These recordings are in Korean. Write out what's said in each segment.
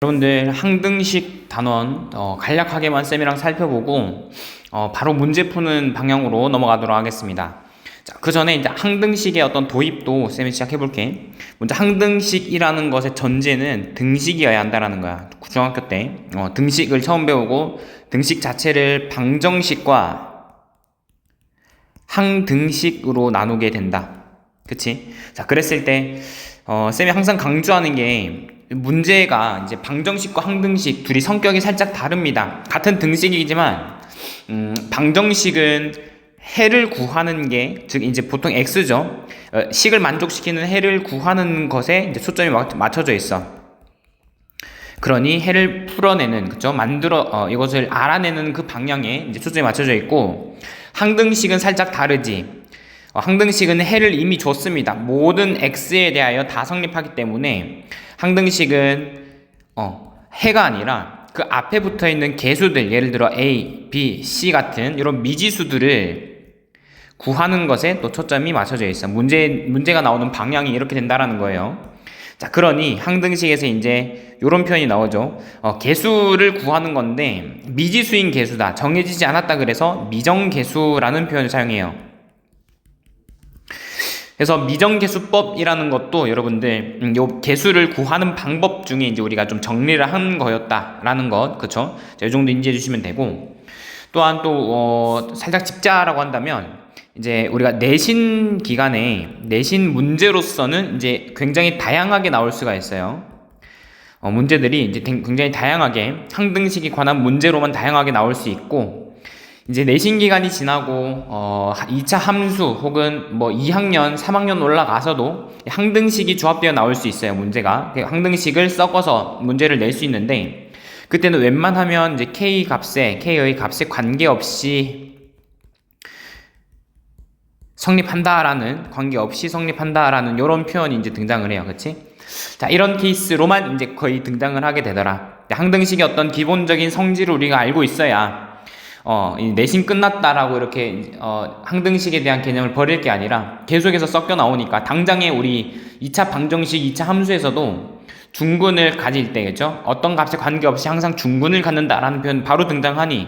여러분들 항등식 단원 간략하게만 쌤이랑 살펴보고 바로 문제 푸는 방향으로 넘어가도록 하겠습니다. 자, 그 전에 이제 항등식의 어떤 도입도 쌤이 시작해 볼게. 먼저 항등식이라는 것의 전제는 등식이어야 한다라는 거야. 중학교 때 등식을 처음 배우고 등식 자체를 방정식과 항등식으로 나누게 된다. 그치? 자, 그랬을 때 쌤이 항상 강조하는 게 문제가 이제 방정식과 항등식 둘이 성격이 살짝 다릅니다. 같은 등식이지만 방정식은 해를 구하는 게, 즉 이제 보통 x죠. 식을 만족시키는 해를 구하는 것에 이제 초점이 맞춰져 있어. 그러니 해를 풀어내는, 그죠? 이것을 알아내는 그 방향에 이제 초점이 맞춰져 있고, 항등식은 살짝 다르지. 항등식은 해를 이미 줬습니다. 모든 x에 대하여 다 성립하기 때문에 항등식은 해가 아니라 그 앞에 붙어있는 개수들, 예를 들어 a, b, c 같은 이런 미지수들을 구하는 것에 또 초점이 맞춰져 있어. 문제가 나오는 방향이 이렇게 된다라는 거예요. 자, 그러니 항등식에서 이제 이런 표현이 나오죠. 개수를 구하는 건데 미지수인 개수다, 정해지지 않았다, 그래서 미정개수라는 표현을 사용해요. 그래서 미정개수법이라는 것도 여러분들 요 개수를 구하는 방법 중에 이제 우리가 좀 정리를 한 거였다라는 것, 그쵸? 이 정도 인지해 주시면 되고, 또한 또 살짝 짚자라고 한다면 이제 우리가 내신 기간에 내신 문제로서는 이제 굉장히 다양하게 나올 수가 있어요. 문제들이 이제 굉장히 다양하게 항등식에 관한 문제로만 다양하게 나올 수 있고, 이제 내신 기간이 지나고 2차 함수 혹은 뭐 2학년, 3학년 올라가서도 항등식이 조합되어 나올 수 있어요. 문제가 항등식을 섞어서 문제를 낼 수 있는데, 그때는 웬만하면 이제 K의 값에 관계없이 성립한다라는 이런 표현이 이제 등장을 해요. 그치? 자, 이런 케이스로만 이제 거의 등장을 하게 되더라. 항등식의 어떤 기본적인 성질을 우리가 알고 있어야 내신 끝났다라고 이렇게 항등식에 대한 개념을 버릴 게 아니라 계속해서 섞여 나오니까 당장에 우리 2차 방정식, 2차 함수에서도 중근을 가질 때, 그죠? 어떤 값에 관계없이 항상 중근을 갖는다라는 표현 바로 등장하니,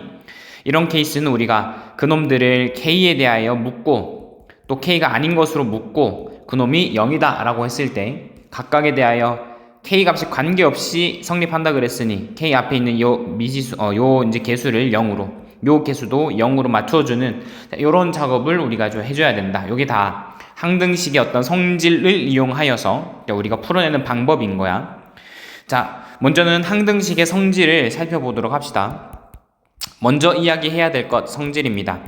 이런 케이스는 우리가 그놈들을 K에 대하여 묻고 또 K가 아닌 것으로 묻고 그놈이 0이다 라고 했을 때 각각에 대하여 K 값이 관계없이 성립한다 그랬으니 K 앞에 있는 요 미지수, 요 이제 개수를 0으로, 요 개수도 0으로 맞춰주는 이런 작업을 우리가 좀 해줘야 된다. 요게 다 항등식의 어떤 성질을 이용하여서 우리가 풀어내는 방법인 거야. 자, 먼저는 항등식의 성질을 살펴보도록 합시다. 먼저 이야기해야 될 것, 성질입니다.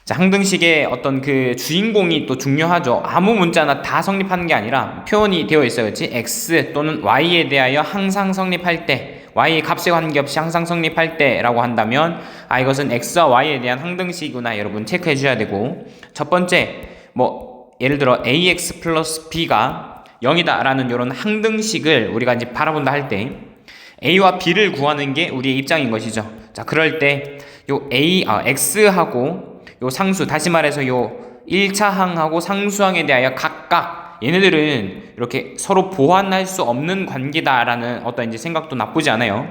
자, 항등식의 어떤 그 주인공이 또 중요하죠. 아무 문자나 다 성립하는 게 아니라 표현이 되어 있어요. 그렇지? x 또는 y에 대하여 항상 성립할 때, y의 값에 관계없이 항상 성립할 때라고 한다면 이것은 x와 y에 대한 항등식이구나, 여러분 체크해 주셔야 되고, 첫 번째 예를 들어 ax 플러스 b가 0이다 라는 이런 항등식을 우리가 이제 바라본다 할 때 a와 b를 구하는 게 우리의 입장인 것이죠. 자, 그럴 때 요 x하고 요 상수, 다시 말해서 요 1차항하고 상수항에 대하여 각각 얘네들은 이렇게 서로 보완할 수 없는 관계다라는 어떤 이제 생각도 나쁘지 않아요.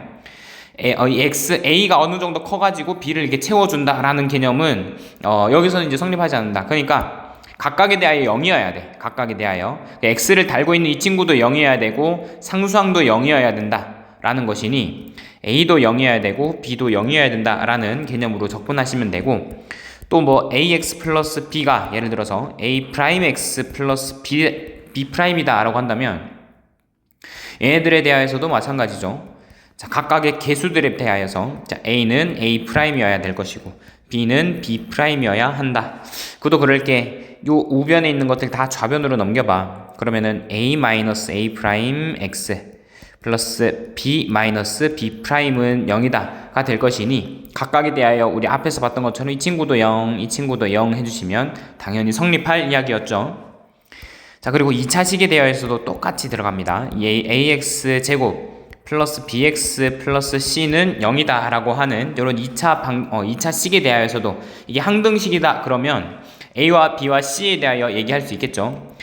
A가 어느 정도 커가지고 B를 이렇게 채워준다라는 개념은 여기서는 이제 성립하지 않는다. 그러니까 각각에 대하여 0이어야 돼. 각각에 대하여 X를 달고 있는 이 친구도 0이어야 되고 상수항도 0이어야 된다라는 것이니 A도 0이어야 되고 B도 0이어야 된다라는 개념으로 접근하시면 되고, 또 ax 플러스 b가 예를 들어서 a 프라임 x 플러스 b 프라임이다 라고 한다면 얘네들에 대하여서도 마찬가지죠. 자, 각각의 개수들에 대하여서 a는 a 프라임이어야 될 것이고 b는 b 프라임이어야 한다. 그도 그럴 게 요 우변에 있는 것들 다 좌변으로 넘겨봐. 그러면은 a 마이너스 a 프라임 x 플러스 b 마이너스 b 프라임은 0이다가 될 것이니, 각각에 대하여 우리 앞에서 봤던 것처럼 이 친구도 0, 이 친구도 0 해주시면 당연히 성립할 이야기였죠. 자, 그리고 2차식에 대하여서도 똑같이 들어갑니다. ax 제곱 플러스 bx 플러스 c는 0이다 라고 하는 이런 2차식에 대하여서도 이게 항등식이다 그러면 a와 b와 c에 대하여 얘기할 수 있겠죠.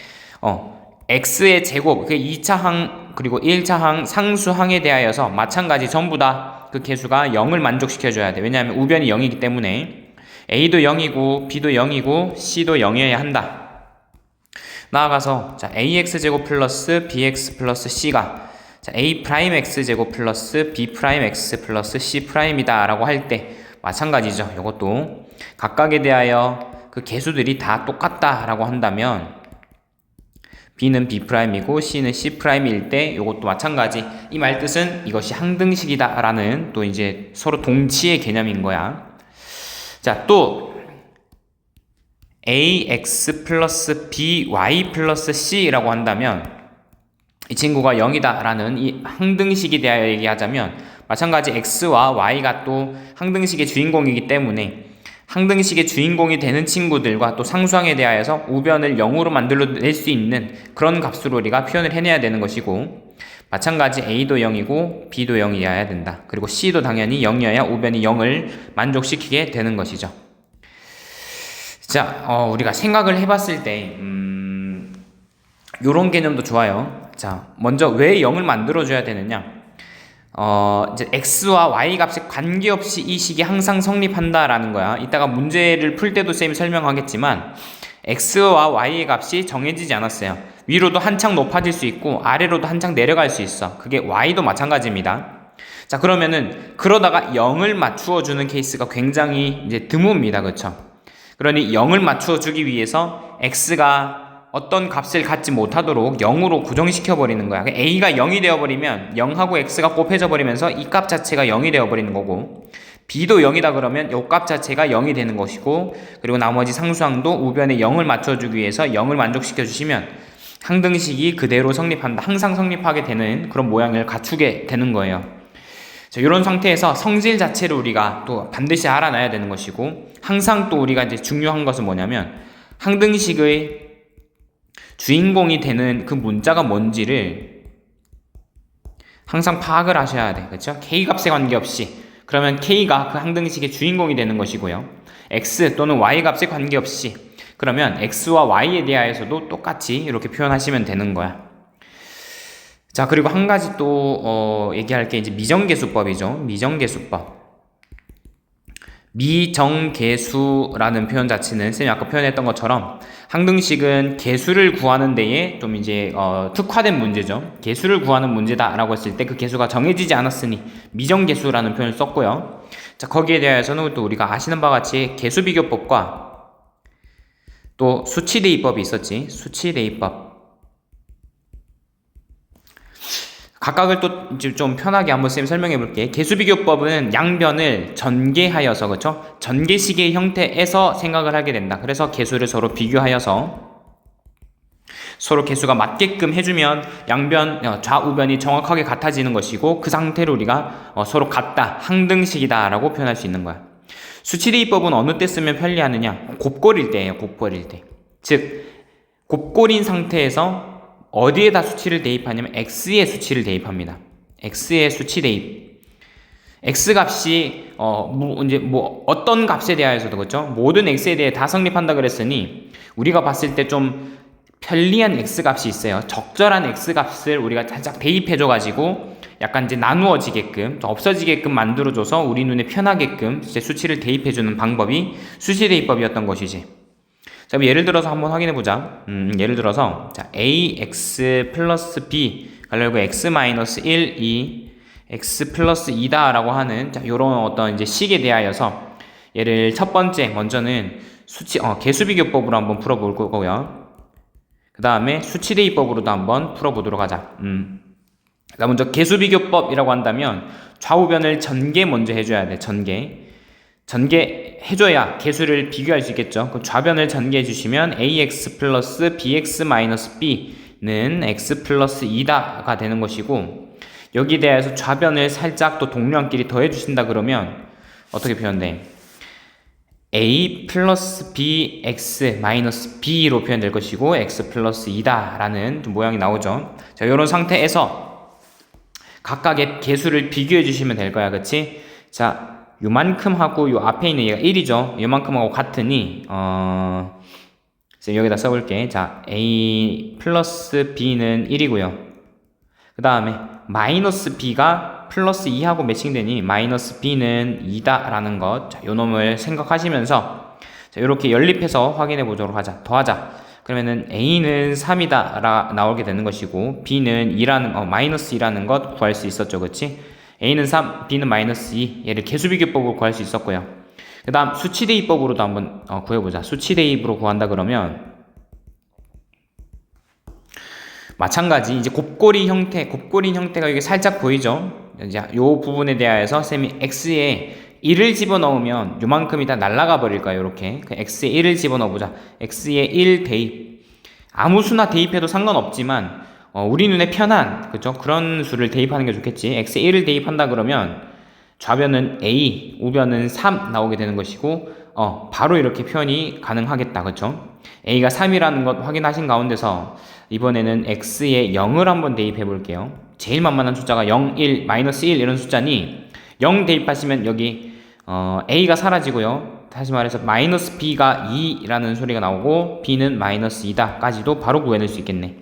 x의 제곱, 그 2차항 그리고 1차 상수항에 대하여서 마찬가지 전부 다 그 개수가 0을 만족시켜줘야 돼. 왜냐하면 우변이 0이기 때문에 A도 0이고 B도 0이고 C도 0이어야 한다. 나아가서 자 AX제곱 플러스 BX 플러스 C가 자 A'X제곱 플러스 B'X 플러스 C'이다 라고 할 때 마찬가지죠. 이것도 각각에 대하여 그 개수들이 다 똑같다 라고 한다면 B는 B'이고 C는 C'일 때 이것도 마찬가지. 이 말 뜻은 이것이 항등식이다 라는 또 이제 서로 동치의 개념인 거야. 자, 또 AX 플러스 BY 플러스 C라고 한다면 이 친구가 0이다 라는 이 항등식에 대하여 얘기하자면 마찬가지 X와 Y가 또 항등식의 주인공이기 때문에 항등식의 주인공이 되는 친구들과 또 상수항에 대하여서 우변을 0으로 만들어낼 수 있는 그런 값으로 우리가 표현을 해내야 되는 것이고 마찬가지 A도 0이고 B도 0이어야 된다. 그리고 C도 당연히 0이어야 우변이 0을 만족시키게 되는 것이죠. 자, 우리가 생각을 해봤을 때 요런 개념도 좋아요. 자, 먼저 왜 0을 만들어줘야 되느냐? 이제 X와 Y 값에 관계없이 이 식이 항상 성립한다라는 거야. 이따가 문제를 풀 때도 쌤이 설명하겠지만 X와 Y의 값이 정해지지 않았어요. 위로도 한창 높아질 수 있고 아래로도 한창 내려갈 수 있어. 그게 Y도 마찬가지입니다. 자, 그러면은 그러다가 0을 맞추어 주는 케이스가 굉장히 이제 드뭅니다. 그렇죠? 그러니 0을 맞추어 주기 위해서 X가 어떤 값을 갖지 못하도록 0으로 고정시켜 버리는 거야. A가 0이 되어버리면 0하고 X가 곱해져 버리면서 이 값 자체가 0이 되어버리는 거고 B도 0이다 그러면 이 값 자체가 0이 되는 것이고 그리고 나머지 상수항도 우변에 0을 맞춰주기 위해서 0을 만족시켜 주시면 항등식이 그대로 성립한다. 항상 성립하게 되는 그런 모양을 갖추게 되는 거예요. 자, 이런 상태에서 성질 자체를 우리가 또 반드시 알아놔야 되는 것이고 항상 또 우리가 이제 중요한 것은 뭐냐면 항등식의 주인공이 되는 그 문자가 뭔지를 항상 파악을 하셔야 돼. 그렇죠? K값에 관계없이. 그러면 K가 그 항등식의 주인공이 되는 것이고요. X 또는 Y값에 관계없이. 그러면 X와 Y에 대하여서도 똑같이 이렇게 표현하시면 되는 거야. 자, 그리고 한 가지 또 얘기할 게 이제 미정계수법이죠. 미정계수법. 미정계수라는 표현 자체는 쌤이 아까 표현했던 것처럼 항등식은 계수를 구하는 데에 좀 이제 특화된 문제죠. 계수를 구하는 문제다라고 했을 때 그 계수가 정해지지 않았으니 미정계수라는 표현을 썼고요. 자, 거기에 대해서는 또 우리가 아시는 바와 같이 계수비교법과 또 수치대입법이 있었지. 수치대입법. 각각을 또 이제 좀 편하게 한번 쌤 설명해 볼게. 계수비교법은 양변을 전개하여서 그렇죠? 전개식의 형태에서 생각을 하게 된다. 그래서 계수를 서로 비교하여서 서로 계수가 맞게끔 해주면 양변 좌우변이 정확하게 같아지는 것이고 그 상태로 우리가 서로 같다, 항등식이다 라고 표현할 수 있는 거야. 수치대입법은 어느 때 쓰면 편리하느냐? 곱골일 때예요. 곱골일 때. 즉 곱골인 상태에서 어디에다 수치를 대입하냐면 X의 수치를 대입합니다. X의 수치 대입. X 값이 어떤 값에 대하여서도 그렇죠? 모든 X에 대해 다 성립한다 그랬으니 우리가 봤을 때 좀 편리한 X 값이 있어요. 적절한 X 값을 우리가 살짝 대입해줘 가지고 약간 이제 나누어지게끔 없어지게끔 만들어줘서 우리 눈에 편하게끔 이제 수치를 대입해주는 방법이 수치 대입법이었던 것이지. 자, 그럼 예를 들어서 한번 확인해 보자. 예를 들어서 자, ax 플러스 b 갈려고 x 마이너스 1, 2, x 플러스 2다 라고 하는 자, 요런 어떤 이제 식에 대하여서 얘를 첫 번째 먼저는 수치 계수비교법으로 한번 풀어볼 거고요. 그 다음에 수치대입법으로도 한번 풀어보도록 하자. 자, 먼저 계수비교법이라고 한다면 좌우변을 전개 먼저 해줘야 돼. 전개해줘야 계수를 비교할 수 있겠죠. 그럼 좌변을 전개해 주시면 ax 플러스 bx 마이너스 b는 x 플러스 2다가 되는 것이고 여기에 대해서 좌변을 살짝 또 동류항끼리 더해 주신다 그러면 어떻게 표현돼? a 플러스 bx 마이너스 b로 표현될 것이고 x 플러스 2다 라는 모양이 나오죠. 자, 이런 상태에서 각각의 계수를 비교해 주시면 될 거야. 그치? 자, 요만큼 하고 요 앞에 있는 얘가 1이죠. 요만큼하고 같으니 여기다 써볼게. 자, a 플러스 b는 1이고요. 그 다음에 마이너스 b가 플러스 2하고 매칭되니 마이너스 b는 2다 라는 것, 자, 요 놈을 생각하시면서 자, 이렇게 연립해서 확인해 보도록 하자. 더하자. 그러면은 a는 3이다 나오게 되는 것이고 b는 2라는 마이너스 2라는 것 구할 수 있었죠. 그치? a는 3, b는 마이너스 2. 얘를 개수비교법으로 구할 수 있었고요. 그 다음 수치대입법으로도 한번 구해보자. 수치대입으로 구한다 그러면 마찬가지 이제 곱골인 형태가 이게 살짝 보이죠? 이제 요 부분에 대하여서 쌤이 x에 1을 집어넣으면 요만큼이 다 날아가 버릴 거예요. 이렇게 그 x에 1을 집어넣어보자. x에 1 대입, 아무 수나 대입해도 상관없지만 우리 눈에 편한 그죠? 그런 수를 대입하는 게 좋겠지. x에 1을 대입한다 그러면 좌변은 a, 우변은 3 나오게 되는 것이고 바로 이렇게 표현이 가능하겠다. 그쵸? a가 3이라는 것 확인하신 가운데서 이번에는 x에 0을 한번 대입해 볼게요. 제일 만만한 숫자가 0, 1, 마이너스 1 이런 숫자니 0 대입하시면 여기 a가 사라지고요. 다시 말해서 마이너스 b가 2라는 소리가 나오고 b는 마이너스 2다 까지도 바로 구해낼 수 있겠네.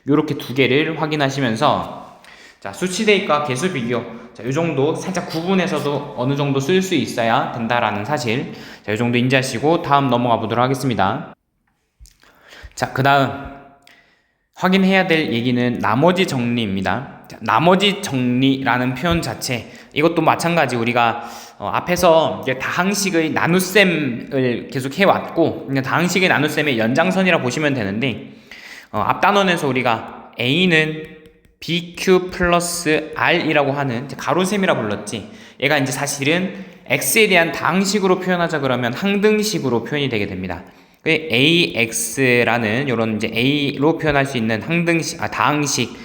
요렇게 두 개를 확인하시면서 자, 수치대입과 개수비교, 자, 요 정도 살짝 구분해서도 어느 정도 쓸 수 있어야 된다라는 사실, 자, 요 정도 인지하시고 다음 넘어가 보도록 하겠습니다. 자, 그 다음 확인해야 될 얘기는 나머지 정리입니다. 자, 나머지 정리라는 표현 자체, 이것도 마찬가지 우리가 앞에서 이제 다항식의 나눗셈을 계속 해왔고, 다항식의 나눗셈의 연장선이라 보시면 되는데, 앞 단원에서 우리가 a는 bq 플러스 r이라고 하는 가로셈이라 불렀지. 얘가 이제 사실은 x에 대한 다항식으로 표현하자 그러면 항등식으로 표현이 되게 됩니다. ax라는 요런 이제 a로 표현할 수 있는 다항식,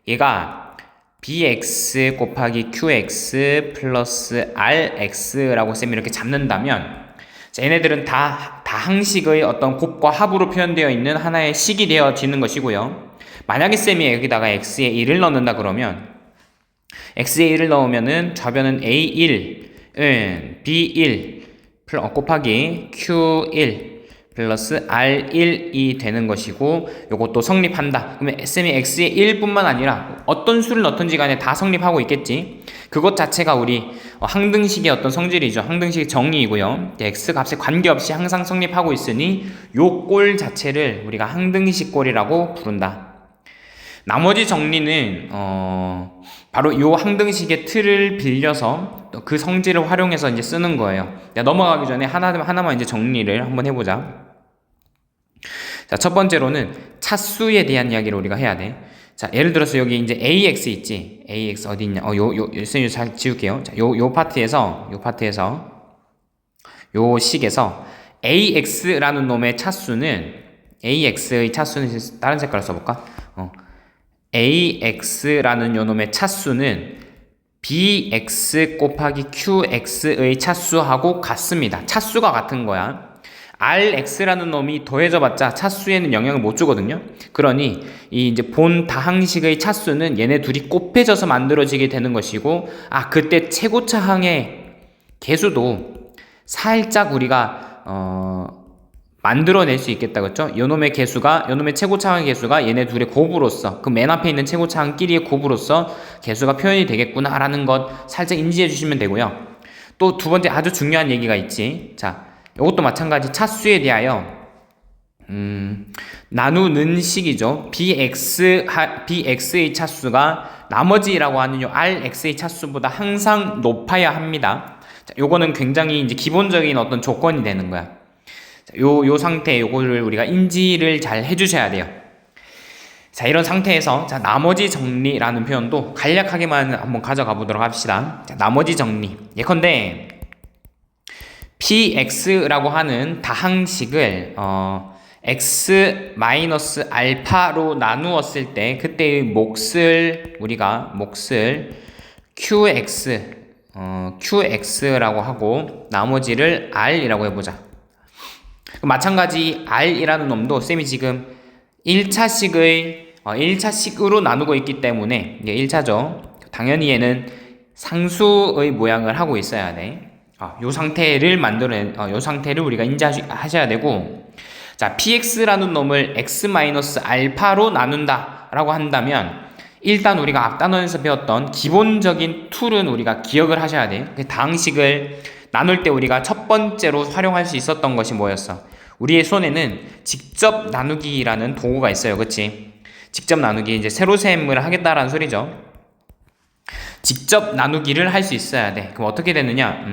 얘가 bx 곱하기 qx 플러스 rx라고 쌤이 이렇게 잡는다면, 자, 얘네들은 다 다항식의 어떤 곱과 합으로 표현되어 있는 하나의 식이 되어지는 것이고요. 만약에 쌤이 여기다가 x에 1을 넣는다 그러면 x에 1을 넣으면은 좌변은 a1은 b1 곱하기 q1 플러스 R1이 되는 것이고, 요것도 성립한다. 그러면 쌤이 x의 1뿐만 아니라 어떤 수를 넣든지 간에 다 성립하고 있겠지. 그것 자체가 우리 항등식의 어떤 성질이죠. 항등식의 정의이고요. x 값에 관계없이 항상 성립하고 있으니 요 꼴 자체를 우리가 항등식 꼴이라고 부른다. 나머지 정리는 바로 요 항등식의 틀을 빌려서 그 성질을 활용해서 이제 쓰는 거예요. 넘어가기 전에 하나만 이제 정리를 한번 해보자. 자, 첫 번째로는 차수에 대한 이야기를 우리가 해야 돼. 자, 예를 들어서 여기 이제 ax 있지. ax 어디 있냐? 선생님 잘 지울게요. 자, 요 파트에서 요 식에서 ax라는 놈의 차수는, ax의 차수는 다른 색깔로 써볼까? ax라는 요 놈의 차수는 bx 곱하기 qx의 차수하고 같습니다. 차수가 같은 거야. rx라는 놈이 더해져봤자 차수에는 영향을 못 주거든요. 그러니 이 이제 본 다항식의 차수는 얘네 둘이 곱해져서 만들어지게 되는 것이고, 그때 최고차항의 개수도 살짝 우리가 만들어낼 수 있겠다, 그렇죠? 요놈의 최고차항의 개수가 얘네 둘의 곱으로서, 그 맨 앞에 있는 최고차항끼리의 곱으로서 개수가 표현이 되겠구나라는 것 살짝 인지해 주시면 되고요. 또 두 번째 아주 중요한 얘기가 있지. 자, 이것도 마찬가지 차수에 대하여 나누는 식이죠. bx의 차수가 나머지라고 하는 요 rx의 차수보다 항상 높아야 합니다. 자, 요거는 굉장히 이제 기본적인 어떤 조건이 되는 거야. 자, 요 상태, 요거를 우리가 인지를 잘 해주셔야 돼요. 자, 이런 상태에서 자, 나머지 정리라는 표현도 간략하게만 한번 가져가 보도록 합시다. 자, 나머지 정리. 예컨대 px라고 하는 다항식을 x-알파로 나누었을 때 그때의 우리가 몫을 qx라고 하고 나머지를 r이라고 해보자. 마찬가지 r이라는 놈도 쌤이 지금 1차식으로 나누고 있기 때문에 이게 1차죠. 당연히 얘는 상수의 모양을 하고 있어야 돼. 요 상태를 요 상태를 우리가 인지하셔야 되고, 자, px라는 놈을 x-알파로 나눈다 라고 한다면 일단 우리가 앞단원에서 배웠던 기본적인 툴은 우리가 기억을 하셔야 돼요. 그 다항식을 나눌 때 우리가 첫 번째로 활용할 수 있었던 것이 뭐였어? 우리의 손에는 직접 나누기라는 도구가 있어요. 그치? 직접 나누기, 이제 세로셈을 하겠다라는 소리죠. 직접 나누기를 할 수 있어야 돼. 그럼 어떻게 되느냐?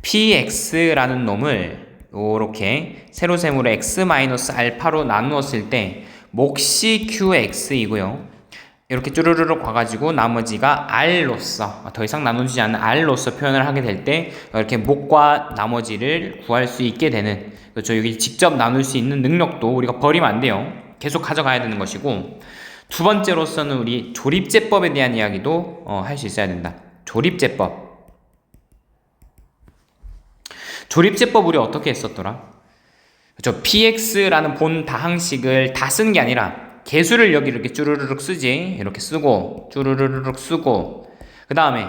px라는 놈을 이렇게 세로셈으로 x-알파로 나누었을 때 몫이 qx이고요. 이렇게 쭈르르륵 와가지고 나머지가 r로서, 더 이상 나누지 않는 r로서 표현을 하게 될 때 이렇게 몫과 나머지를 구할 수 있게 되는, 그렇죠. 여기 직접 나눌 수 있는 능력도 우리가 버리면 안 돼요. 계속 가져가야 되는 것이고, 두 번째로서는 우리 조립제법에 대한 이야기도 할 수 있어야 된다. 조립제법. 조립제법 우리 어떻게 했었더라? 그렇죠. px라는 본 다항식을 다 쓴 게 아니라 개수를 여기 이렇게 쭈르르륵 쓰지. 이렇게 쓰고 쭈르르륵 쓰고, 그 다음에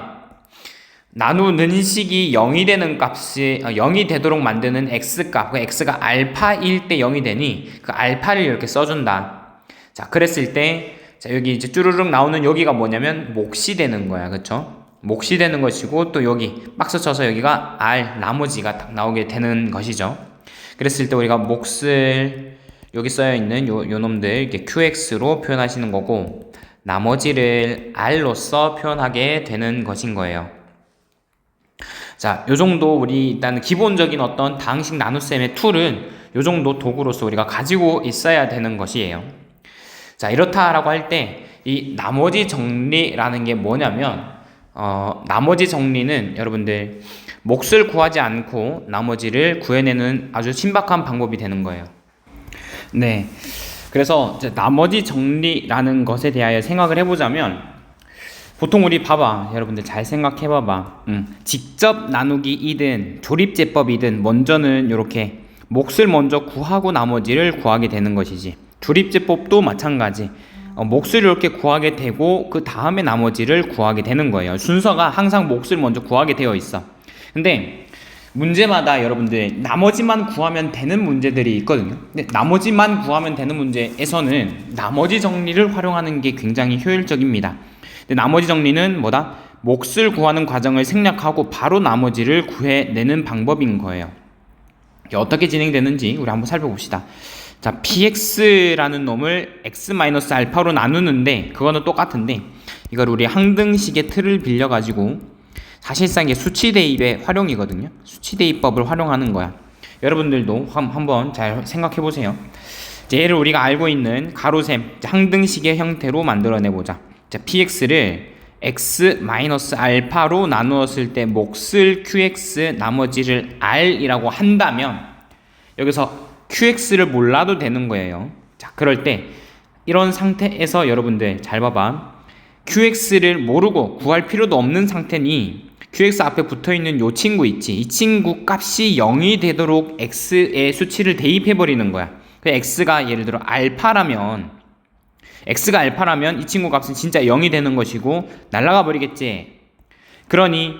나누는 식이 0이 되는 값이 0이 되도록 만드는 x값, 그 x가 알파일 때 0이 되니 그 알파를 이렇게 써준다. 자, 그랬을 때, 자, 여기 이제 쭈르륵 나오는 여기가 뭐냐면 몫이 되는 거야. 그쵸? 몫이 되는 것이고, 또 여기 박스 쳐서 여기가 r, 나머지가 딱 나오게 되는 것이죠. 그랬을 때 우리가 몫을 여기 써여있는 요 놈들 이렇게 qx로 표현하시는 거고, 나머지를 r로서 표현하게 되는 것인 거예요. 자, 요 정도 우리 일단 기본적인 어떤 다항식 나눗셈의 툴은 요 정도 도구로서 우리가 가지고 있어야 되는 것이에요. 자, 이렇다라고 할 때 이 나머지 정리라는 게 뭐냐면, 나머지 정리는 여러분들 몫을 구하지 않고 나머지를 구해내는 아주 신박한 방법이 되는 거예요. 네, 그래서 이제 나머지 정리라는 것에 대하여 생각을 해보자면, 보통 우리 봐봐, 여러분들 잘 생각해봐봐. 직접 나누기이든 조립제법이든 먼저는 이렇게 몫을 먼저 구하고 나머지를 구하게 되는 것이지, 조립제법도 마찬가지. 몫을 이렇게 구하게 되고 그 다음에 나머지를 구하게 되는 거예요. 순서가 항상 몫을 먼저 구하게 되어 있어. 근데 문제마다 여러분들 나머지만 구하면 되는 문제들이 있거든요. 근데 나머지만 구하면 되는 문제에서는 나머지 정리를 활용하는 게 굉장히 효율적입니다. 근데 나머지 정리는 뭐다? 몫을 구하는 과정을 생략하고 바로 나머지를 구해내는 방법인 거예요. 이게 어떻게 진행되는지 우리 한번 살펴봅시다. 자, px라는 놈을 x-알파로 나누는데, 그거는 똑같은데 이걸 우리 항등식의 틀을 빌려가지고, 사실상 이게 수치 대입의 활용이거든요. 수치 대입법을 활용하는 거야. 여러분들도 한번 잘 생각해 보세요. 얘를 우리가 알고 있는 가로셈 항등식의 형태로 만들어내 보자. 자, px를 x-알파로 나누었을 때 몫을 qx, 나머지를 r이라고 한다면, 여기서 qx를 몰라도 되는 거예요. 자, 그럴 때 이런 상태에서 여러분들 잘 봐봐. qx를 모르고 구할 필요도 없는 상태니 qx 앞에 붙어있는 요 친구 있지, 이 친구 값이 0이 되도록 x의 수치를 대입해 버리는 거야. 그 x가 예를 들어 알파라면 이 친구 값은 진짜 0이 되는 것이고 날아가 버리겠지. 그러니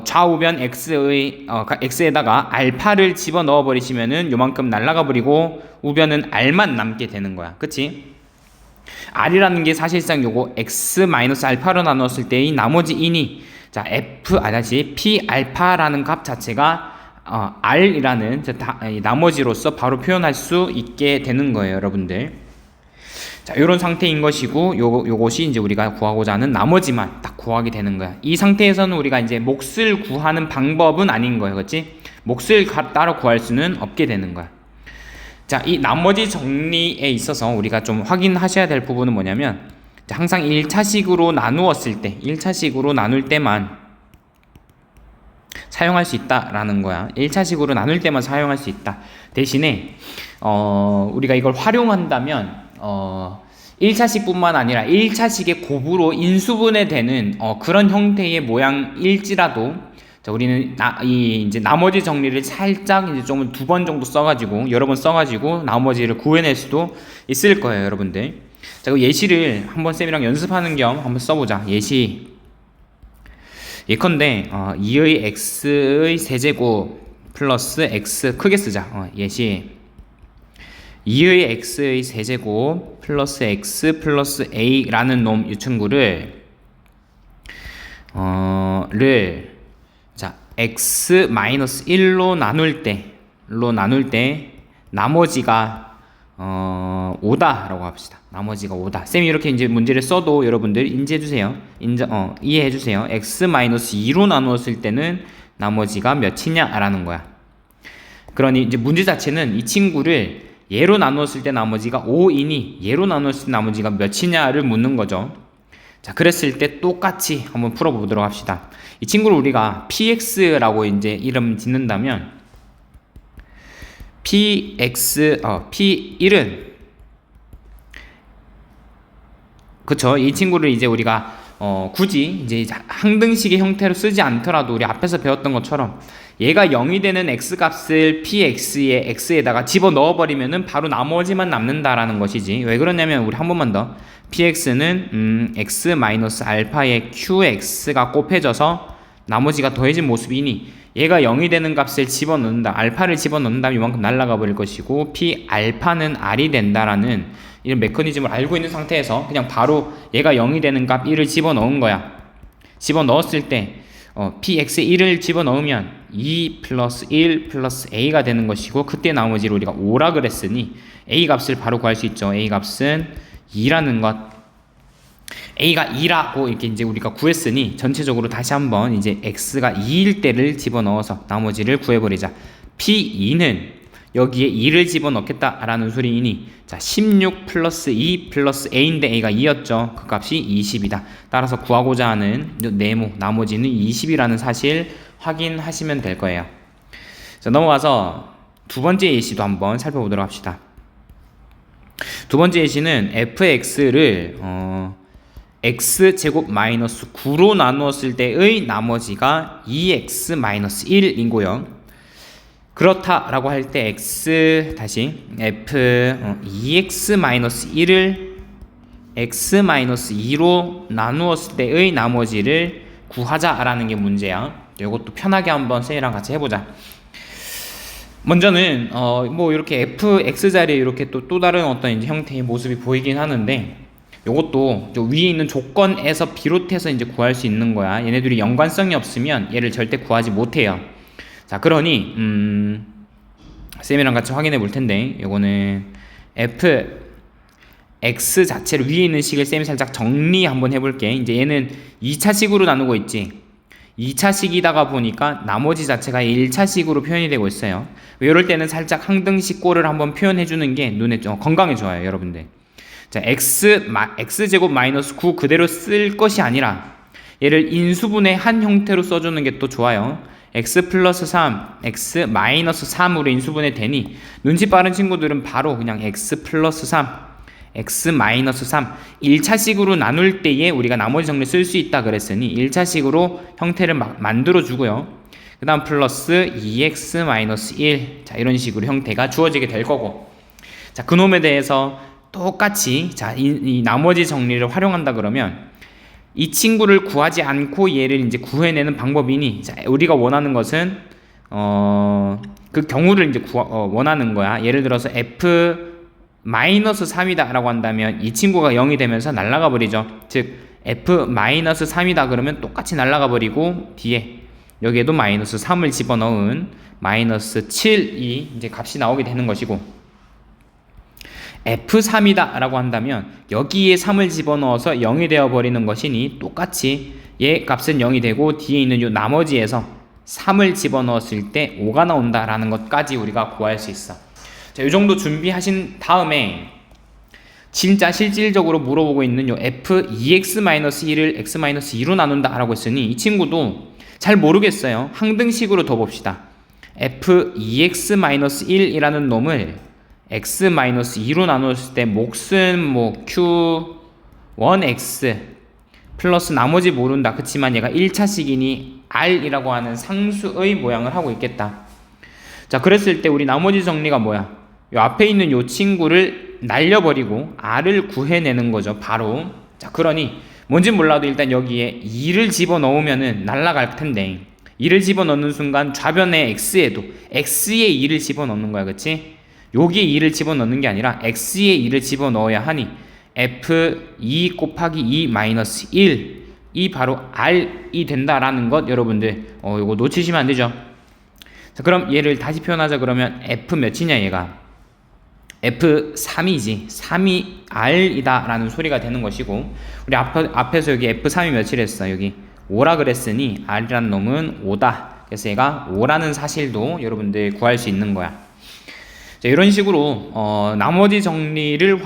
좌우변 x에다가 알파를 집어 넣어 버리시면은 요만큼 날아가 버리고 우변은 r만 남게 되는 거야. 그치? r이라는 게 사실상 요거 x-알파로 나눴을 때의 나머지 인이, 자, p 알파라는 값 자체가 r이라는 나머지로서 바로 표현할 수 있게 되는 거예요, 여러분들. 자, 요런 상태인 것이고, 요것이 이제 우리가 구하고자 하는 나머지만 딱 구하게 되는 거야. 이 상태에서는 우리가 이제 몫을 구하는 방법은 아닌 거예요. 그치? 몫을 따로 구할 수는 없게 되는 거야. 자, 이 나머지 정리에 있어서 우리가 좀 확인하셔야 될 부분은 뭐냐면, 항상 1차식으로 나누었을 때, 1차식으로 나눌 때만 사용할 수 있다라는 거야. 1차식으로 나눌 때만 사용할 수 있다. 대신에 우리가 이걸 활용한다면 1차식 뿐만 아니라 1차식의 곱으로 인수분해 되는 그런 형태의 모양일지라도, 자, 우리는 이제 나머지 정리를 살짝 이제 좀 2번 정도 써가지고, 여러 번 써가지고 나머지를 구해낼 수도 있을 거예요, 여러분들. 자, 그 예시를 한번 쌤이랑 연습하는 겸 한번 써보자. 예시. 예컨대 2의 x의 세제곱 플러스 x 크게 쓰자. 예시. 2의 x의 세제곱 플러스 x 플러스 a라는 놈 이 친구를 자 x 마이너스 1로 나눌 때 나머지가 5다 라고 합시다. 나머지가 5다. 쌤이 이렇게 이제 문제를 써도 여러분들 인지해주세요. 이해해주세요. x 마이너스 2로 나누었을 때는 나머지가 몇이냐 라는 거야. 그러니 이제 문제 자체는 이 친구를 얘로 나누었을 때 나머지가 5이니 얘로 나누었을 때 나머지가 몇이냐를 묻는 거죠. 자, 그랬을 때 똑같이 한번 풀어보도록 합시다. 이 친구를 우리가 px라고 이제 이름 짓는다면 p1은 그쵸, 이 친구를 이제 우리가 굳이 이제 항등식의 형태로 쓰지 않더라도 우리 앞에서 배웠던 것처럼 얘가 0이 되는 x 값을 px의 x에다가 집어 넣어버리면은 바로 나머지만 남는다라는 것이지. 왜 그러냐면 우리 한 번만 더 px는 x 마이너스 알파의 qx가 곱해져서 나머지가 더해진 모습이니 얘가 0이 되는 값을 집어넣는다, 알파를 집어넣는다면 이만큼 날아가 버릴 것이고 p 알파는 r이 된다라는 이런 메커니즘을 알고 있는 상태에서 그냥 바로 얘가 0이 되는 값 1을 집어넣은 거야. 집어넣었을 때 px1을 집어넣으면 2 플러스 1 플러스 a가 되는 것이고 그때 나머지를 우리가 5라 그랬으니 a 값을 바로 구할 수 있죠. a 값은 2라는 것. a가 2라고 이렇게 이제 우리가 구했으니 전체적으로 다시 한번 이제 x가 2일 때를 집어넣어서 나머지를 구해버리자. p2는 여기에 2를 집어넣겠다라는 소리이니 자 16 플러스 2 플러스 a인데 a가 2였죠. 그 값이 20이다. 따라서 구하고자 하는 네모 나머지는 20이라는 사실 확인하시면 될 거예요. 자, 넘어가서 두 번째 예시도 한번 살펴보도록 합시다. 두 번째 예시는 fx를 x제곱 마이너스 9로 나누었을 때의 나머지가 2x 마이너스 1인고요. 그렇다라고 할 때 f 2x 마이너스 1을 x 마이너스 2로 나누었을 때의 나머지를 구하자라는 게 문제야. 이것도 편하게 한번 쌤이랑 같이 해보자. 먼저는 뭐 이렇게 fx 자리에 이렇게 또 다른 어떤 이제 형태의 모습이 보이긴 하는데 요것도 위에 있는 조건에서 비롯해서 이제 구할 수 있는 거야. 얘네들이 연관성이 없으면 얘를 절대 구하지 못해요. 자, 그러니 쌤이랑 같이 확인해 볼 텐데 요거는 fx 자체를 위에 있는 식을 쌤이 살짝 정리 한번 해볼게. 이제 얘는 2차식으로 나누고 있지. 2차식이다가 보니까 나머지 자체가 1차식으로 표현이 되고 있어요. 이럴 때는 살짝 항등식 꼴을 한번 표현해 주는 게 눈에 건강에 좋아요, 여러분들. 자, x제곱 마이너스 9 그대로 쓸 것이 아니라 얘를 인수분해 한 형태로 써주는 게 또 좋아요. x 플러스 3, x 마이너스 3으로 인수분해 되니 눈치 빠른 친구들은 바로 그냥 x 플러스 3, x 마이너스 3 1차식으로 나눌 때에 우리가 나머지 정리 쓸 수 있다 그랬으니 1차식으로 형태를 만들어 주고요. 그 다음 플러스 2x 마이너스 1 자, 이런 식으로 형태가 주어지게 될 거고, 자, 그놈에 대해서 똑같이 자, 이 나머지 정리를 활용한다 그러면 이 친구를 구하지 않고 얘를 이제 구해내는 방법이니, 자, 우리가 원하는 것은 그 경우를 이제 원하는 거야. 예를 들어서 f 마이너스 3이다 라고 한다면 이 친구가 0이 되면서 날아가 버리죠. 즉 f 마이너스 3이다 그러면 똑같이 날아가 버리고 뒤에 여기에도 마이너스 3을 집어넣은 마이너스 7이 이제 값이 나오게 되는 것이고, F3이다 라고 한다면 여기에 3을 집어넣어서 0이 되어버리는 것이니 똑같이 얘 값은 0이 되고 뒤에 있는 요 나머지에서 3을 집어넣었을 때 5가 나온다라는 것까지 우리가 구할 수 있어. 자, 이 정도 준비하신 다음에 진짜 실질적으로 물어보고 있는 요 f2x-1을 x-2로 나눈다 라고 했으니 이 친구도 잘 모르겠어요. 항등식으로 더 봅시다. f2x-1이라는 놈을 x-2로 나눴을 때 몫은 뭐 q1x 플러스 나머지 모른다. 그치만 얘가 1차식이니 r이라고 하는 상수의 모양을 하고 있겠다. 자, 그랬을 때 우리 나머지 정리가 뭐야? 요 앞에 있는 요 친구를 날려버리고 r을 구해내는 거죠, 바로. 자, 그러니 뭔지 몰라도 일단 여기에 2를 집어넣으면은 날아갈 텐데 2를 집어넣는 순간 좌변의 x에도 x에 2를 집어넣는 거야, 그치? 여기에 2를 집어넣는 게 아니라 x에 2를 집어넣어야 하니 f2 곱하기 2 마이너스 1 이 바로 r이 된다라는 것 여러분들 이거 놓치시면 안 되죠. 자, 그럼 얘를 다시 표현하자. 그러면 f 몇이냐 얘가 f3이지 3이 r이다 라는 소리가 되는 것이고, 우리 앞에서 여기 f3이 몇이랬어? 여기 5라 그랬으니 r이라는 놈은 5다. 그래서 얘가 5라는 사실도 여러분들 구할 수 있는 거야. 자, 이런 식으로 나머지 정리를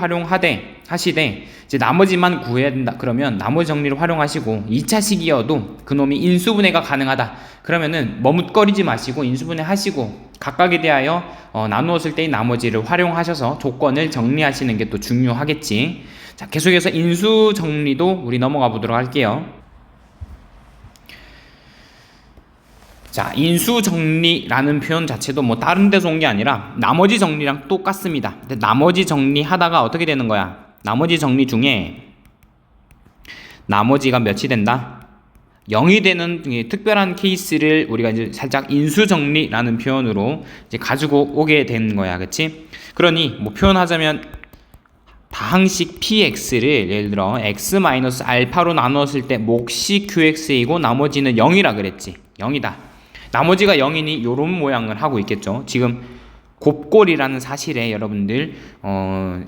하시되 이제 나머지만 구해야 된다. 그러면 나머지 정리를 활용하시고 2차 식이어도 그놈이 인수분해가 가능하다. 그러면은 머뭇거리지 마시고 인수분해 하시고 각각에 대하여 나누었을 때의 나머지를 활용하셔서 조건을 정리하시는 게 또 중요하겠지. 자, 계속해서 인수 정리도 우리 넘어가 보도록 할게요. 자, 인수정리라는 표현 자체도 뭐 다른 데서 온 게 아니라 나머지 정리랑 똑같습니다. 근데 나머지 정리하다가 어떻게 되는 거야? 나머지 정리 중에 나머지가 몇이 된다? 0이 되는 특별한 케이스를 우리가 이제 살짝 인수정리라는 표현으로 이제 가지고 오게 되는 거야. 그치? 그러니 뭐 표현하자면 다항식 px를 예를 들어 x-알파로 나누었을 때 몫이 qx이고 나머지는 0이라 그랬지. 0이다. 나머지가 0이니 요런 모양을 하고 있겠죠. 지금 곱골이라는 사실에 여러분들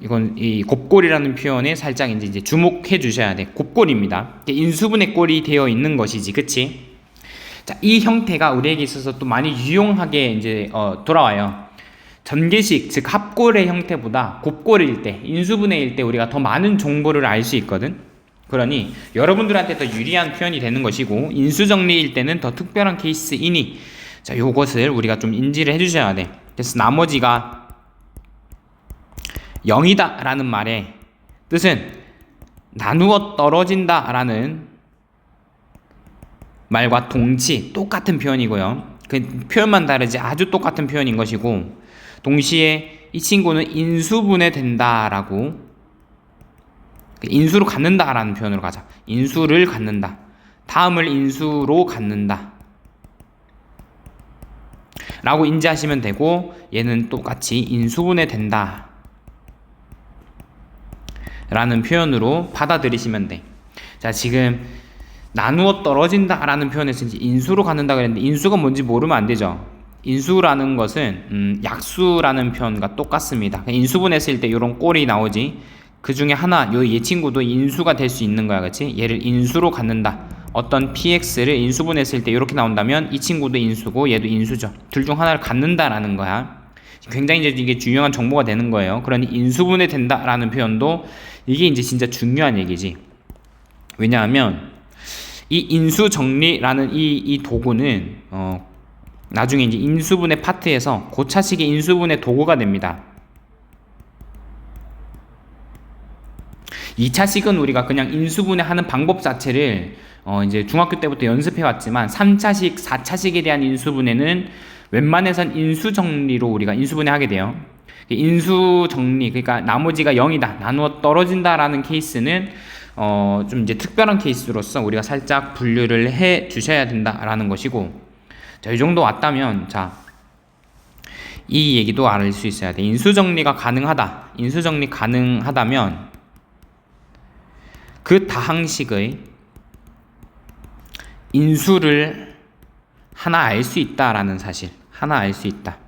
이건 이 곱골이라는 표현에 살짝 이제 주목해 주셔야 돼. 곱골입니다. 인수분해 꼴이 되어 있는 것이지. 그치? 자, 이 형태가 우리에게 있어서 또 많이 유용하게 이제 돌아와요. 전개식, 즉 합골의 형태보다 곱골일 때, 인수분해일 때 우리가 더 많은 정보를 알 수 있거든. 그러니 여러분들한테 더 유리한 표현이 되는 것이고, 인수정리일 때는 더 특별한 케이스이니 자, 요것을 우리가 좀 인지를 해주셔야 돼. 그래서 나머지가 0이다 라는 말의 뜻은 나누어 떨어진다 라는 말과 동치 똑같은 표현이고요. 그 표현만 다르지 아주 똑같은 표현인 것이고, 동시에 이 친구는 인수분해 된다 라고, 인수로 갖는다 라는 표현으로 가자. 인수를 갖는다. 다음을 인수로 갖는다 라고 인지하시면 되고, 얘는 똑같이 인수분해 된다 라는 표현으로 받아들이시면 돼. 자, 지금 나누어 떨어진다 라는 표현에서 이제 인수로 갖는다 그랬는데, 인수가 뭔지 모르면 안 되죠. 인수라는 것은 약수라는 표현과 똑같습니다. 인수분했을 때 이런 꼴이 나오지. 그 중에 하나, 얘 친구도 인수가 될 수 있는 거야. 그치? 얘를 인수로 갖는다. 어떤 px를 인수분했을 때 이렇게 나온다면 이 친구도 인수고 얘도 인수죠. 둘 중 하나를 갖는다라는 거야. 굉장히 이제 이게 중요한 정보가 되는 거예요. 그러니 인수분해 된다라는 표현도 이게 이제 진짜 중요한 얘기지. 왜냐하면 이 인수정리라는 이 도구는 나중에 이제 인수분해 파트에서 고차식의 인수분해 도구가 됩니다. 2차식은 우리가 그냥 인수분해 하는 방법 자체를 이제 중학교 때부터 연습해 왔지만 3차식, 4차식에 대한 인수분해는 웬만해선 인수정리로 우리가 인수분해 하게 돼요. 인수정리, 그러니까 나머지가 0이다, 나누어 떨어진다 라는 케이스는 좀 이제 특별한 케이스로서 우리가 살짝 분류를 해 주셔야 된다라는 것이고, 자, 이 정도 왔다면, 자, 이 얘기도 알 수 있어야 돼. 인수정리가 가능하다. 인수정리 가능하다면 그 다항식의 인수를 하나 알 수 있다라는 사실. 하나 알 수 있다.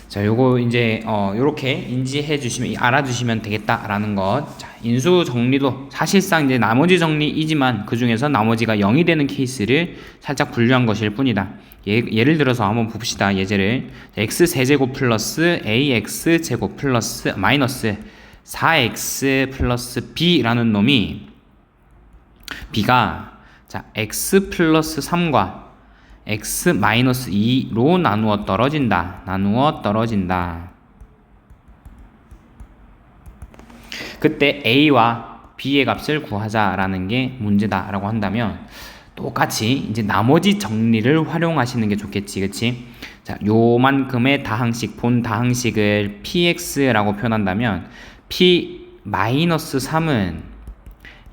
자, 요거 이제 요렇게 인지해 주시면, 알아두시면 되겠다라는 것. 자, 인수 정리도 사실상 이제 나머지 정리이지만 그 중에서 나머지가 0이 되는 케이스를 살짝 분류한 것일 뿐이다. 예를 들어서 한번 봅시다. 예제를. x 세제곱 플러스 ax 제곱 플러스 마이너스 4x 플러스 b라는 놈이, b가 자 x 플러스 3과 x 마이너스 2로 나누어 떨어진다. 나누어 떨어진다. 그때 a와 b의 값을 구하자라는 게 문제다라고 한다면, 똑같이 이제 나머지 정리를 활용하시는 게 좋겠지. 그치? 자, 요만큼의 다항식, 본 다항식을 px라고 표현한다면 p-3은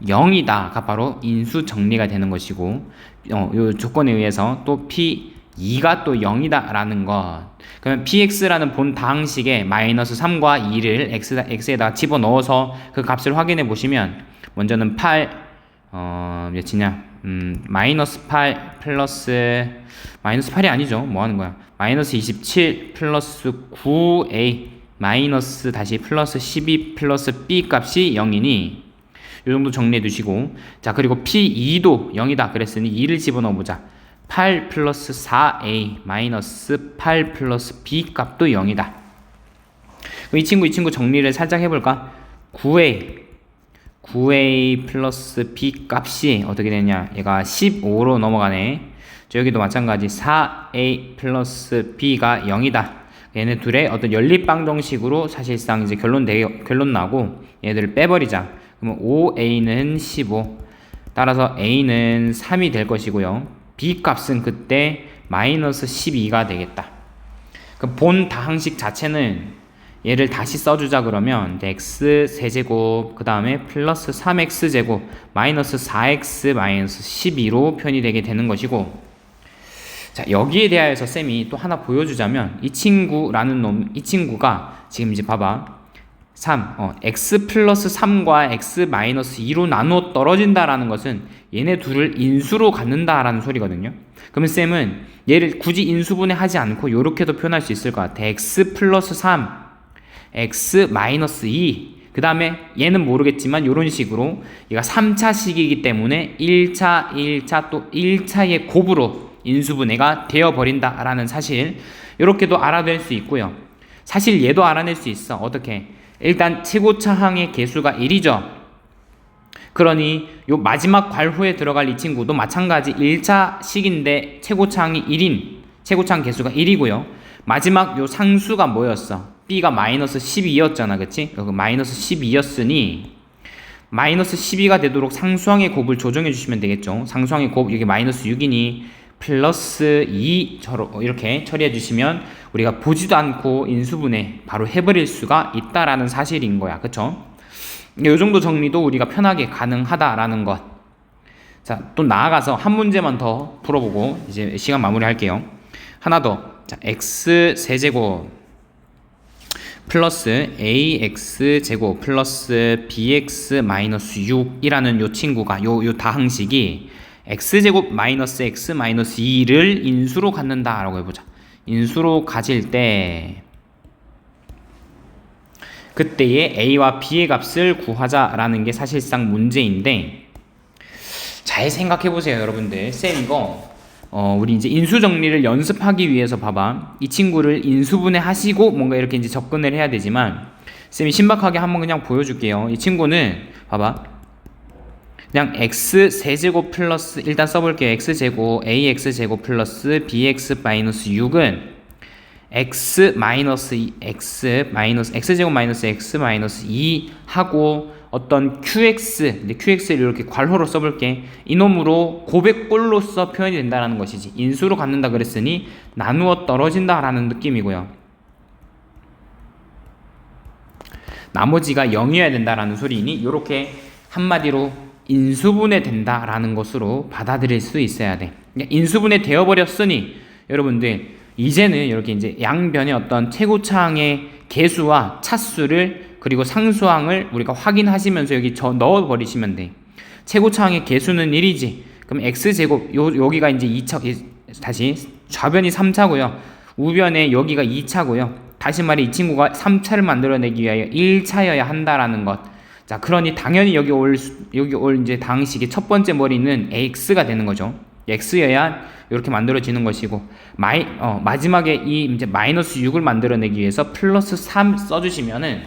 0이다가 바로 인수 정리가 되는 것이고, 요 조건에 의해서 또 p 2가 또 0이다 라는 것. 그러면 px라는 본 다항식에 마이너스 3과 2를 x에다가 집어넣어서 그 값을 확인해 보시면 먼저는 8 몇이냐 마이너스 8 플러스 마이너스 8이 아니죠. 뭐 하는 거야. 마이너스 27 플러스 9a 마이너스 다시 플러스 12 플러스 b 값이 0이니 요 정도 정리해 두시고, 자 그리고 p2도 0이다 그랬으니 2를 집어넣어 보자. 8 플러스 4a 마이너스 8 플러스 b 값도 0이다. 그럼 이 친구 정리를 살짝 해볼까? 9a 플러스 b 값이 어떻게 되냐, 얘가 15로 넘어가네. 저 여기도 마찬가지 4a 플러스 b가 0이다. 얘네 둘의 어떤 연립방정식으로 사실상 이제 결론 나고 얘들을 빼버리자. 그러면 5a는 15, 따라서 a는 3이 될 것이고요. b 값은 그때 마이너스 12가 되겠다. 본 다항식 자체는 얘를 다시 써주자 그러면 x 세제곱 그 다음에 플러스 3x제곱 마이너스 4x 마이너스 12로 표현이 되게 되는 것이고, 자 여기에 대하여서 쌤이 또 하나 보여주자면 이 친구가 지금 이제 봐봐 x 플러스 3과 x 마이너스 2로 나누어 떨어진다라는 것은 얘네 둘을 인수로 갖는다라는 소리거든요. 그러면 쌤은 얘를 굳이 인수분해 하지 않고 이렇게도 표현할 수 있을 것 같아. x 플러스 3 x 마이너스 2 그 다음에 얘는 모르겠지만 이런 식으로 얘가 3차식이기 때문에 1차 또 1차의 곱으로 인수분해가 되어버린다 라는 사실, 이렇게도 알아낼 수 있고요. 사실 얘도 알아낼 수 있어. 어떻게? 일단 최고차항의 개수가 1이죠. 그러니 요 마지막 괄호에 들어갈 이 친구도 마찬가지 1차식인데 최고차항이 1인 최고차항 개수가 1이고요. 마지막 요 상수가 뭐였어? b가 마이너스 12였잖아. 그치? 마이너스 12였으니 마이너스 12가 되도록 상수항의 곱을 조정해 주시면 되겠죠. 상수항의 곱 여기 마이너스 6이니 플러스 2 이렇게 처리해 주시면 우리가 보지도 않고 인수분해 바로 해버릴 수가 있다라는 사실인 거야. 그쵸? 이 정도 정리도 우리가 편하게 가능하다라는 것. 자, 또 나아가서 한 문제만 더 풀어보고 이제 시간 마무리할게요. 하나 더. 자, x 세제곱 플러스 ax 제곱 플러스 bx 마이너스 6이라는 요 친구가 요 다항식이 x제곱 마이너스 x 마이너스 2를 인수로 갖는다 라고 해보자. 인수로 가질 때 그때의 a와 b의 값을 구하자라는 게 사실상 문제인데, 잘 생각해보세요 여러분들. 쌤 이거 우리 이제 인수 정리를 연습하기 위해서 봐봐, 이 친구를 인수분해 하시고 뭔가 이렇게 이제 접근을 해야 되지만 쌤이 신박하게 한번 그냥 보여줄게요. 이 친구는 봐봐, 그냥 x 세제곱 플러스 일단 써볼게요. x제곱 ax제곱 플러스 bx 마이너스 6은 x 마이너스 x제곱 마이너스 x 마이너스 2 하고 어떤 qx를 이렇게 괄호로 써볼게. 이놈으로 고백꼴로써 표현이 된다는 것이지. 인수로 갖는다 그랬으니 나누어 떨어진다라는 느낌이고요. 나머지가 0이어야 된다라는 소리이니 이렇게 한마디로 인수분해 된다라는 것으로 받아들일 수 있어야 돼. 인수분해 되어버렸으니 여러분들 이제는 이렇게 이제 양변의 어떤 최고차항의 개수와 차수를 그리고 상수항을 우리가 확인하시면서 여기 넣어버리시면 돼. 최고차항의 개수는 1이지. 그럼 x제곱 여기가 이제 2차, 다시 좌변이 3차고요. 우변에 여기가 2차고요. 다시 말해 이 친구가 3차를 만들어내기 위하여 1차여야 한다라는 것. 자, 그러니 당연히 여기 올 이제 다항식의 첫 번째 머리는 x가 되는 거죠. x여야 이렇게 만들어지는 것이고, 마지막에 이 이제 마이너스 6을 만들어내기 위해서 플러스 3 써주시면은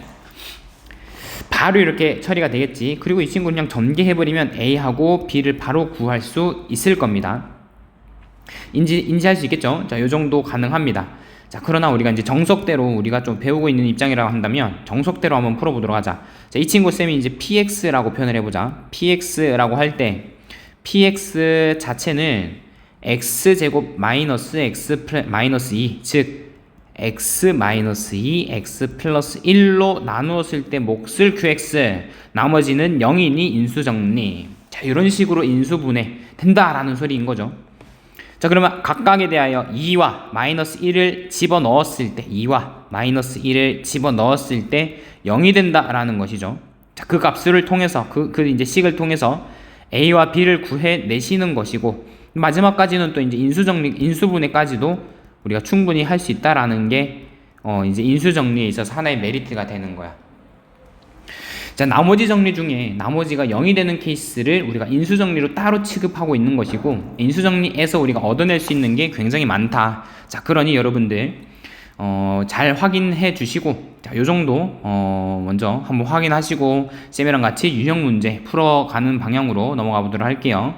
바로 이렇게 처리가 되겠지. 그리고 이 친구 그냥 전개해버리면 a하고 b를 바로 구할 수 있을 겁니다. 인지할 수 있겠죠? 자, 요 정도 가능합니다. 자, 그러나 우리가 이제 정석대로 우리가 좀 배우고 있는 입장이라고 한다면 정석대로 한번 풀어보도록 하자. 자, 이 친구 쌤이 이제 px라고 표현을 해보자. px라고 할 때 px 자체는 x제곱 마이너스 x 마이너스 2, 즉 x 마이너스 2 x 플러스 1로 나누었을 때 몫을 qx, 나머지는 0이니 인수정리. 자, 이런 식으로 인수분해 된다라는 소리인 거죠. 자, 그러면 각각에 대하여 2와 마이너스 1을 집어넣었을 때 2와 마이너스 1을 집어넣었을 때 0이 된다라는 것이죠. 자, 그 값을 통해서 그 이제 식을 통해서 A와 B를 구해내시는 것이고, 마지막까지는 또 이제 인수분해까지도 우리가 충분히 할 수 있다라는 게 이제 인수정리에 있어서 하나의 메리트가 되는 거야. 자, 나머지 정리 중에 나머지가 0이 되는 케이스를 우리가 인수정리로 따로 취급하고 있는 것이고, 인수정리에서 우리가 얻어낼 수 있는 게 굉장히 많다. 자, 그러니 여러분들 잘 확인해 주시고, 자, 요 정도 먼저 한번 확인하시고 쌤이랑 같이 유형 문제 풀어가는 방향으로 넘어가 보도록 할게요.